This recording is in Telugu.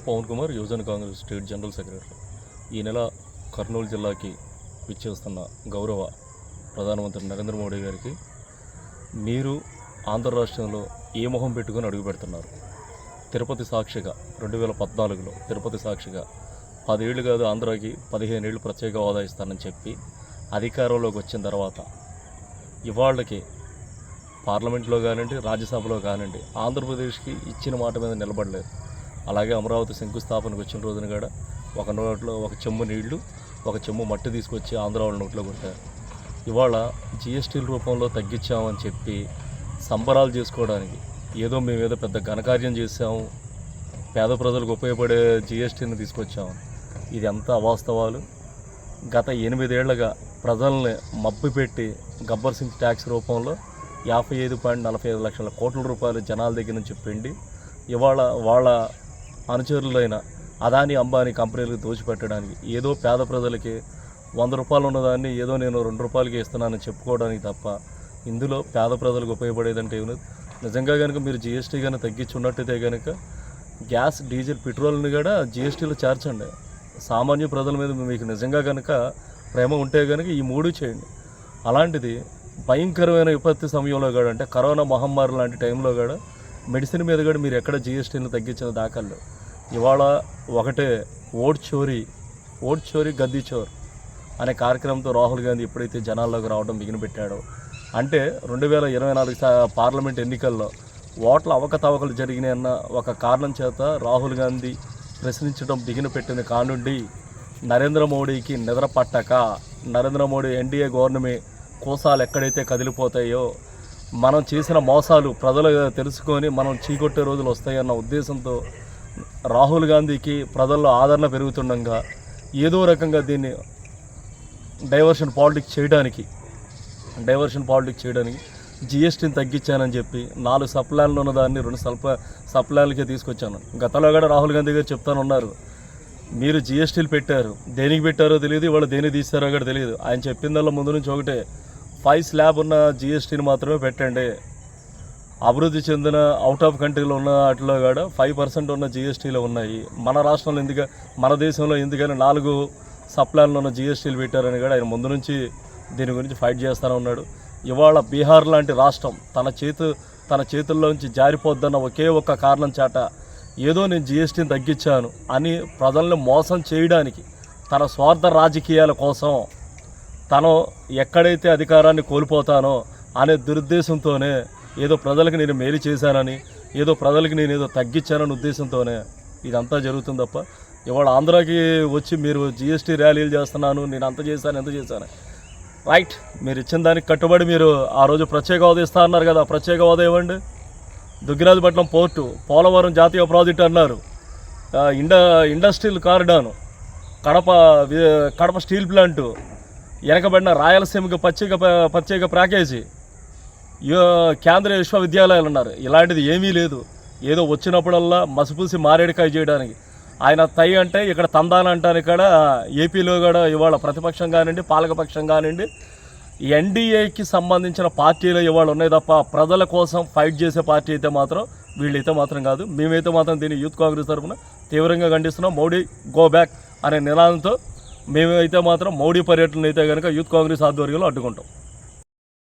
బొల్ల పవన్ కుమార్, యువజన కాంగ్రెస్ స్టేట్ జనరల్ సెక్రటరీ. ఈ నెల కర్నూలు జిల్లాకి విచ్చేస్తున్న గౌరవ ప్రధానమంత్రి నరేంద్ర మోడీ గారికి మీరు ఆంధ్ర రాష్ట్రంలో ఏ మొహం పెట్టుకొని అడుగు పెడుతున్నారు? తిరుపతి సాక్షిగా 2014లో తిరుపతి సాక్షిగా 10 ఏళ్ళు కాదు ఆంధ్రాకి 15 ఏళ్ళు ప్రత్యేక హోదా ఇస్తానని చెప్పి అధికారంలోకి వచ్చిన తర్వాత ఇవాళ్ళకి పార్లమెంట్లో కానివ్వండి, రాజ్యసభలో కానివ్వండి ఆంధ్రప్రదేశ్కి ఇచ్చిన మాట మీద నిలబడలేదు. అలాగే అమరావతి శంకుస్థాపనకు వచ్చిన రోజున కూడా ఒక నోట్లో ఒక చెంబు నీళ్లు, ఒక చెంబు మట్టి తీసుకొచ్చి ఆంధ్ర వాళ్ళ నోట్లో కొట్టారు. ఇవాళ జిఎస్టీల రూపంలో తగ్గించామని చెప్పి సంబరాలు చేసుకోవడానికి ఏదో మేమేదో పెద్ద ఘనకార్యం చేసాము, పేద ప్రజలకు ఉపయోగపడే జిఎస్టీని తీసుకొచ్చాము. ఇది అంతా అవాస్తవాలు. గత 8 ఏళ్లుగా ప్రజల్ని మభ్యపెట్టి గబ్బర్ సింగ్ ట్యాక్స్ రూపంలో 55.45 లక్షల కోట్ల రూపాయలు జనాల దగ్గర నుంచి పిండి ఇవాళ వాళ్ళ అనుచరులైన అదానీ అంబానీ కంపెనీలకు దోచిపెట్టడానికి ఏదో పేద ప్రజలకి 100 రూపాయలు ఉన్నదాన్ని ఏదో నేను 2 రూపాయలకి ఇస్తున్నానని చెప్పుకోవడానికి తప్ప ఇందులో పేద ప్రజలకు ఉపయోగపడేదంటే ఏమి? నిజంగా కనుక మీరు జిఎస్టీ కనుక తగ్గించి ఉన్నట్టయితే కనుక గ్యాస్, డీజిల్, పెట్రోల్ని కూడా జిఎస్టీలో చేర్చండి. సామాన్య ప్రజల మీద మీకు నిజంగా కనుక ప్రేమ ఉంటే కనుక ఈ 3 చేయండి. అలాంటిది భయంకరమైన విపత్తి సమయంలో కూడా, అంటే కరోనా మహమ్మారి లాంటి టైంలో కూడా మెడిసిన్ మీద కూడా మీరు ఎక్కడ జిఎస్టీని తగ్గించిన దాఖలు. ఇవాళ ఒకటే ఓట్ చోరీ గద్దీ చోర్ అనే కార్యక్రమంతో రాహుల్ గాంధీ ఎప్పుడైతే జనాల్లోకి రావడం బిగినపెట్టాడో, అంటే 2024 పార్లమెంట్ ఎన్నికల్లో ఓట్ల అవకతవకలు జరిగినాయన్న ఒక కారణం చేత రాహుల్ గాంధీ ప్రశ్నించడం బిగినపెట్టిన కానుండి నరేంద్ర మోడీకి నిద్ర పట్టక, నరేంద్ర మోడీ ఎన్డీఏ గవర్నమెంట్ కోసాలు ఎక్కడైతే కదిలిపోతాయో, మనం చేసిన మోసాలు ప్రజలు తెలుసుకొని మనం చీకొట్టే రోజులు వస్తాయన్న ఉద్దేశంతో రాహుల్ గాంధీకి ప్రజల్లో ఆదరణ పెరుగుతుండగా ఏదో రకంగా దీన్ని డైవర్షన్ పాలిటిక్స్ చేయడానికి జిఎస్టీని తగ్గించానని చెప్పి 4 సప్లాన్లు ఉన్నదాన్ని 2 సప్లాన్లకే తీసుకొచ్చాను. గతంలో కూడా రాహుల్ గాంధీ గారు చెప్తానున్నారు, మీరు జిఎస్టీలు పెట్టారు, దేనికి పెట్టారో తెలియదు, ఇవాళ దేనికి తీస్తారో కూడా తెలియదు. ఆయన చెప్పిందల్లా ముందు నుంచి ఒకటే, 5 స్లాబ్ ఉన్న జిఎస్టీని మాత్రమే పెట్టండి. అభివృద్ధి చెందిన అవుట్ ఆఫ్ కంట్రీలో ఉన్న వాటిలో కూడా 5% ఉన్న జిఎస్టీలు ఉన్నాయి. మన రాష్ట్రంలో మన దేశంలో ఎందుకని 4 సప్లాన్లు ఉన్న జిఎస్టీలు పెట్టారని కూడా ఆయన ముందు నుంచి దీని గురించి ఫైట్ చేస్తూనే ఉన్నాడు. ఇవాళ బీహార్ లాంటి రాష్ట్రం తన చేతుల్లోంచి జారిపోద్దన్న ఒకే ఒక్క కారణం చేత ఏదో నేను జిఎస్టీని తగ్గించాను అని ప్రజల్ని మోసం చేయడానికి, తన స్వార్థ రాజకీయాల కోసం తను ఎక్కడైతే అధికారాన్ని కోల్పోతానో అనే దురుద్దేశంతోనే ఏదో ప్రజలకు నేను మేలు చేశానని, ఏదో ప్రజలకి నేను ఏదో తగ్గించానని ఉద్దేశంతోనే ఇదంతా జరుగుతుంది తప్ప ఇవాళ ఆంధ్రాకి వచ్చి మీరు జిఎస్టీ ర్యాలీలు చేస్తున్నాను, నేను అంత చేశాను రైట్. మీరు ఇచ్చిన దానికి కట్టుబడి మీరు ఆ రోజు ప్రత్యేక హోదా ఇస్తా అన్నారు కదా, ప్రత్యేక హోదా ఇవ్వండి. దుగ్గిరాజపట్నం పోర్టు, పోలవరం జాతీయ ప్రాజెక్టు అన్నారు, industrial corridor, Kadapa steel plant, వెనకబడిన రాయలసీమకి ప్రత్యేక ప్యాకేజీ, కేంద్రీయ విశ్వవిద్యాలయాలు అన్నారు. ఇలాంటిది ఏమీ లేదు. ఏదో వచ్చినప్పుడల్లా మసిపూసి మారేడికాయ చేయడానికి ఆయన తై అంటే ఇక్కడ తందానంటారు. ఇక్కడ ఏపీలో కూడా ఇవాళ ప్రతిపక్షం కానివ్వండి, పాలకపక్షం కానివ్వండి, ఎన్డీఏకి సంబంధించిన పార్టీలు ఇవాళ ఉన్నాయి తప్ప ప్రజల కోసం ఫైట్ చేసే పార్టీ అయితే మాత్రం వీళ్ళైతే మాత్రం కాదు. మేమైతే మాత్రం దీన్ని యూత్ కాంగ్రెస్ తరఫున తీవ్రంగా ఖండిస్తున్నాం. మోడీ గో బ్యాక్ అనే నినాదంతో మేమైతే మాత్రం మోడీ పర్యటన అయితే కనుక యూత్ కాంగ్రెస్ ఆధ్వర్యంలో అడ్డుకుంటాం.